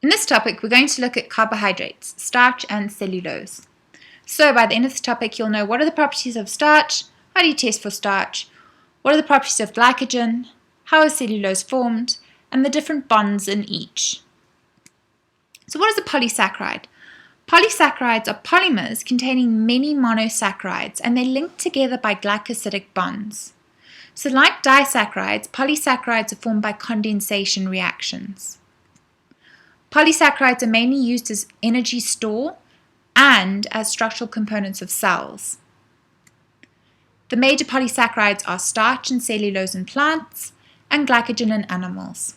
In this topic, we're going to look at carbohydrates, starch and cellulose. So by the end of this topic, you'll know what are the properties of starch, how do you test for starch, what are the properties of glycogen, how is cellulose formed, and the different bonds in each. So what is a polysaccharide? Polysaccharides are polymers containing many monosaccharides, and they're linked together by glycosidic bonds. So like disaccharides, polysaccharides are formed by condensation reactions. Polysaccharides are mainly used as energy store and as structural components of cells. The major polysaccharides are starch and cellulose in plants and glycogen in animals.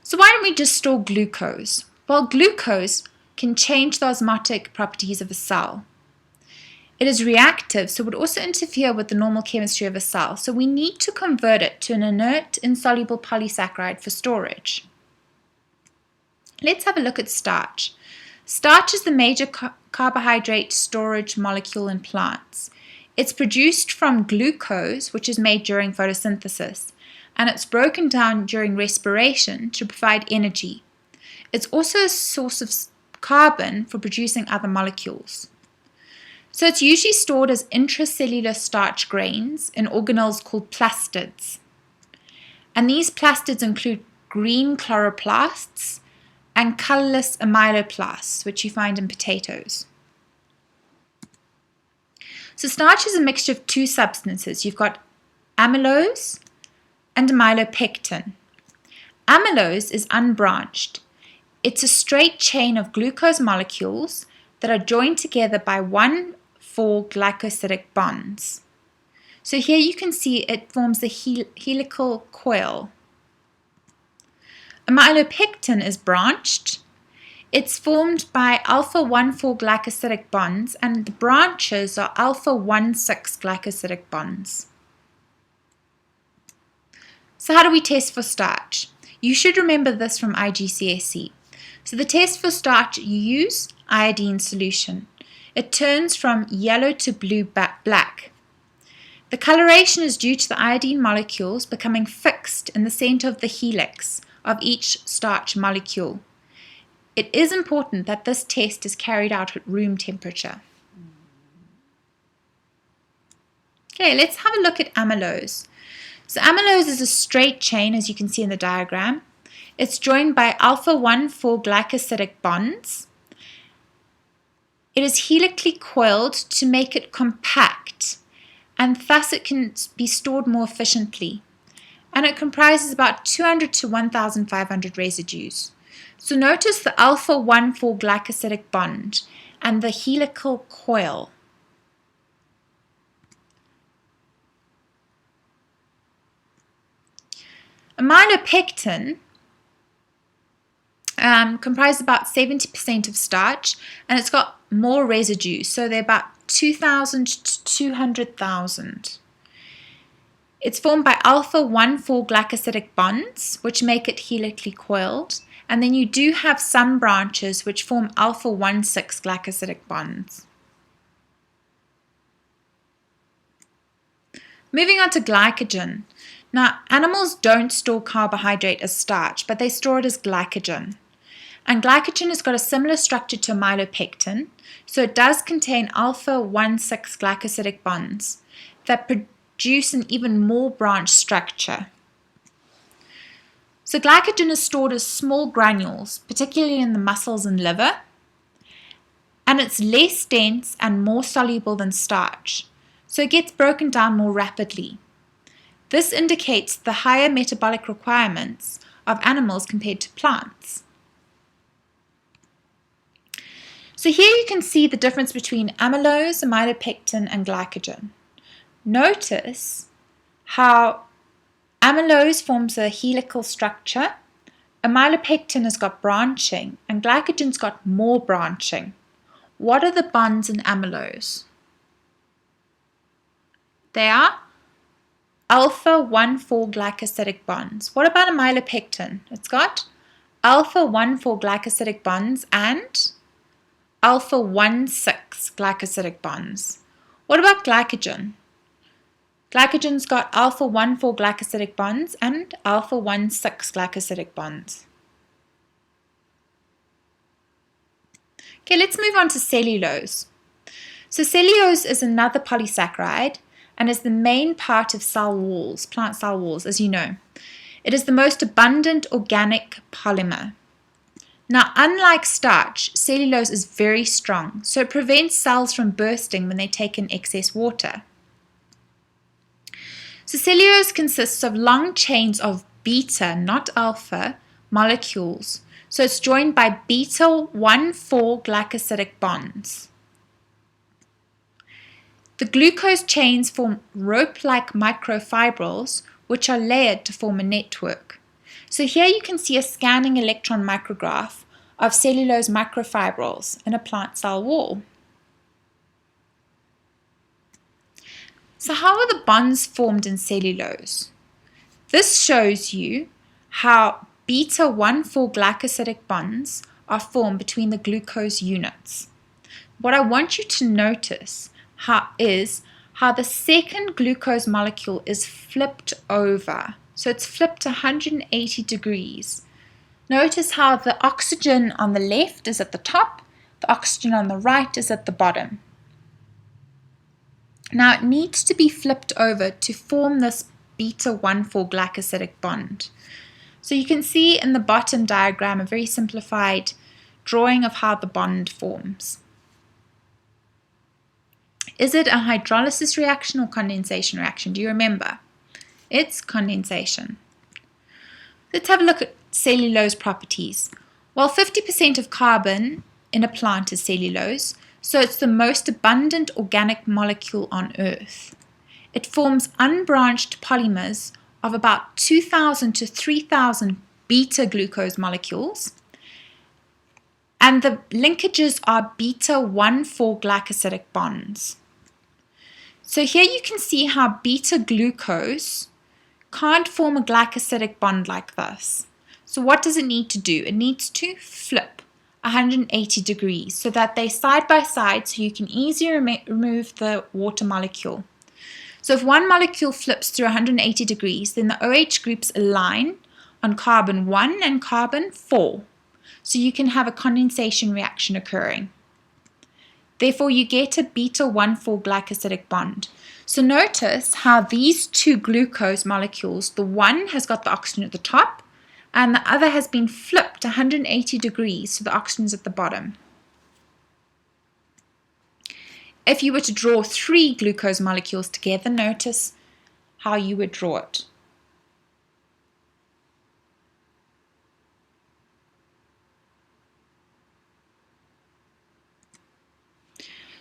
So why don't we just store glucose? Well, glucose can change the osmotic properties of a cell. It is reactive, so it would also interfere with the normal chemistry of a cell. So we need to convert it to an inert, insoluble polysaccharide for storage. Let's have a look at starch. Starch is the major carbohydrate storage molecule in plants. It's produced from glucose, which is made during photosynthesis, and it's broken down during respiration to provide energy. It's also a source of carbon for producing other molecules. So it's usually stored as intracellular starch grains in organelles called plastids. And these plastids include green chloroplasts and colorless amyloplasts, which you find in potatoes. So starch is a mixture of two substances. You've got amylose and amylopectin. Amylose is unbranched. It's a straight chain of glucose molecules that are joined together by 1,4 glycosidic bonds. So here you can see it forms the helical coil. Amylopectin is branched. It's formed by alpha-1,4 glycosidic bonds, and the branches are alpha-1,6 glycosidic bonds. So how do we test for starch? You should remember this from IGCSE. So the test for starch, you use iodine solution. It turns from yellow to blue black. The coloration is due to the iodine molecules becoming fixed in the center of the helix of each starch molecule. It is important that this test is carried out at room temperature. Okay, let's have a look at amylose. So amylose is a straight chain, as you can see in the diagram. It's joined by alpha-1,4 glycosidic bonds. It is helically coiled to make it compact, and thus it can be stored more efficiently. And it comprises about 200 to 1,500 residues. So notice the alpha-1,4 glycosidic bond and the helical coil. Amylopectin comprises about 70% of starch, and it's got more residues, so they're about 2,000 to 200,000. It's formed by alpha-1,4 glycosidic bonds, which make it helically coiled, and then you do have some branches which form alpha-1,6 glycosidic bonds. Moving on to glycogen. Now, animals don't store carbohydrate as starch, but they store it as glycogen. And glycogen has got a similar structure to amylopectin, so it does contain alpha-1,6 glycosidic bonds that produce an even more branched structure. So glycogen is stored as small granules, particularly in the muscles and liver, and it's less dense and more soluble than starch, so it gets broken down more rapidly. This indicates the higher metabolic requirements of animals compared to plants. So here you can see the difference between amylose, amylopectin, and glycogen. Notice how amylose forms a helical structure, amylopectin has got branching, and glycogen's got more branching. What are the bonds in amylose? They are alpha-1,4 glycosidic bonds. What about amylopectin? It's got alpha-1,4 glycosidic bonds and alpha-1,6 glycosidic bonds. What about glycogen? Glycogen's got alpha 1,4 glycosidic bonds and alpha 1,6 glycosidic bonds. Okay, let's move on to cellulose. So cellulose is another polysaccharide and is the main part of cell walls, plant cell walls, as you know. It is the most abundant organic polymer. Now, unlike starch, cellulose is very strong, so it prevents cells from bursting when they take in excess water. So cellulose consists of long chains of beta, not alpha, molecules. So it's joined by beta 1,4 glycosidic bonds. The glucose chains form rope-like microfibrils, which are layered to form a network. So here you can see a scanning electron micrograph of cellulose microfibrils in a plant cell wall. So how are the bonds formed in cellulose? This shows you how beta 1,4 glycosidic bonds are formed between the glucose units. What I want you to notice is how the second glucose molecule is flipped over. So it's flipped 180 degrees. Notice how the oxygen on the left is at the top, the oxygen on the right is at the bottom. Now it needs to be flipped over to form this beta 1,4 glycosidic bond. So you can see in the bottom diagram a very simplified drawing of how the bond forms. Is it a hydrolysis reaction or condensation reaction? Do you remember? It's condensation. Let's have a look at cellulose properties. Well, 50% of carbon in a plant is cellulose, so it's the most abundant organic molecule on Earth. It forms unbranched polymers of about 2,000 to 3,000 beta-glucose molecules, and the linkages are beta 1,4 glycosidic bonds. So here you can see how beta-glucose can't form a glycosidic bond like this. So what does it need to do? It needs to flip 180 degrees so that they're side by side so you can easily remove the water molecule. So if one molecule flips through 180 degrees, then the OH groups align on carbon 1 and carbon 4. So you can have a condensation reaction occurring. Therefore, you get a beta 1,4 glycosidic bond. So notice how these two glucose molecules, the one has got the oxygen at the top, and the other has been flipped 180 degrees, so the oxygen is at the bottom. If you were to draw 3 glucose molecules together, notice how you would draw it.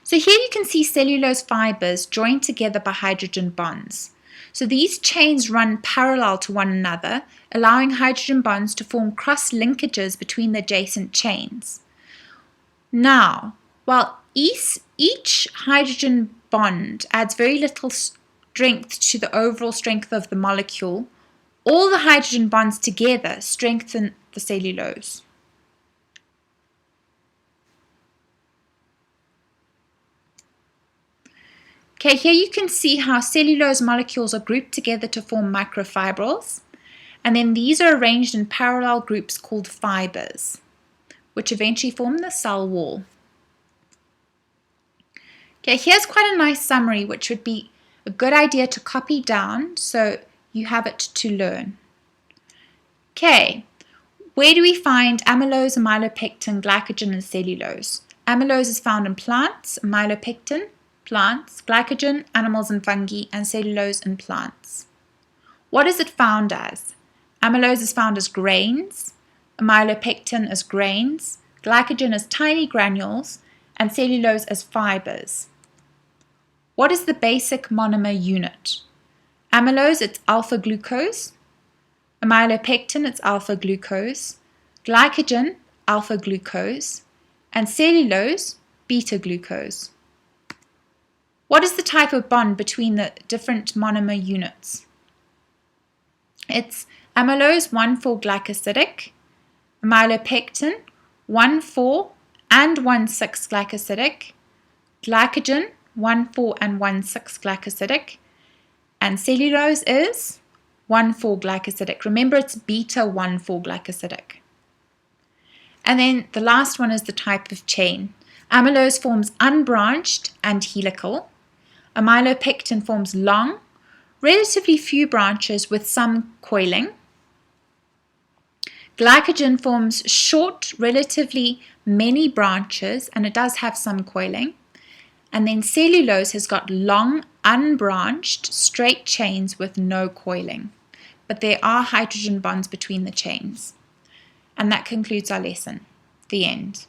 So here you can see cellulose fibers joined together by hydrogen bonds. So these chains run parallel to one another, allowing hydrogen bonds to form cross linkages between the adjacent chains. Now, while each hydrogen bond adds very little strength to the overall strength of the molecule, all the hydrogen bonds together strengthen the cellulose. Okay, here you can see how cellulose molecules are grouped together to form microfibrils, and then these are arranged in parallel groups called fibers, which eventually form the cell wall. Okay, here's quite a nice summary, which would be a good idea to copy down so you have it to learn. Okay, where do we find amylose, amylopectin, glycogen, and cellulose? Amylose is found in plants, amylopectin, plants, glycogen, animals and fungi, and cellulose in plants. What is it found as? Amylose is found as grains, amylopectin as grains, glycogen as tiny granules, and cellulose as fibers. What is the basic monomer unit? Amylose, it's alpha glucose, amylopectin, it's alpha glucose, glycogen, alpha glucose, and cellulose, beta glucose. What is the type of bond between the different monomer units? It's amylose 1,4 glycosidic, amylopectin 1,4 and 1,6 glycosidic, glycogen 1,4 and 1,6 glycosidic, And cellulose is 1,4-glycosidic. Remember, it's beta-1,4-glycosidic. And then the last one is the type of chain. Amylose forms unbranched and helical. Amylopectin forms long, relatively few branches with some coiling. Glycogen forms short, relatively many branches, and it does have some coiling. And then cellulose has got long, unbranched, straight chains with no coiling. But there are hydrogen bonds between the chains. And that concludes our lesson. The end.